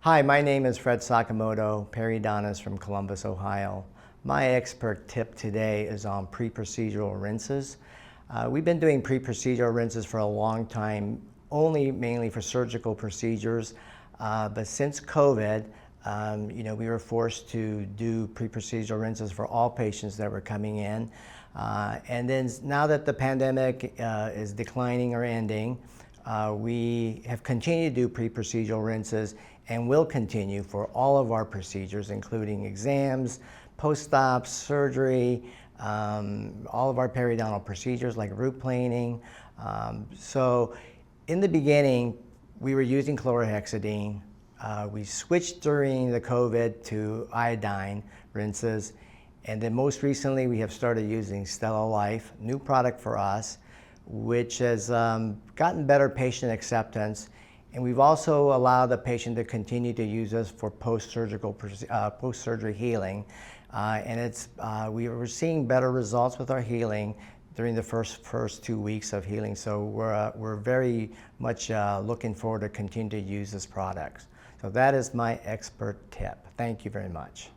Hi, my name is Fred Sakamoto, periodontist from Columbus, Ohio. My expert tip today is on pre-procedural rinses. We've been doing pre-procedural rinses for a long time, mainly for surgical procedures. But since COVID, we were forced to do pre-procedural rinses for all patients that were coming in. And then now that the pandemic is declining or ending, we have continued to do pre-procedural rinses and will continue for all of our procedures, including exams, post-ops, surgery, all of our periodontal procedures like root planing. So in the beginning, we were using chlorohexidine. We switched during the COVID to iodine rinses. And then most recently, we have started using StellaLife, new product for us, which has gotten better patient acceptance. And we've also allowed the patient to continue to use us for post-surgery healing. We were seeing better results with our healing during the first 2 weeks of healing. So we're very much looking forward to continue to use this product. So that is my expert tip. Thank you very much.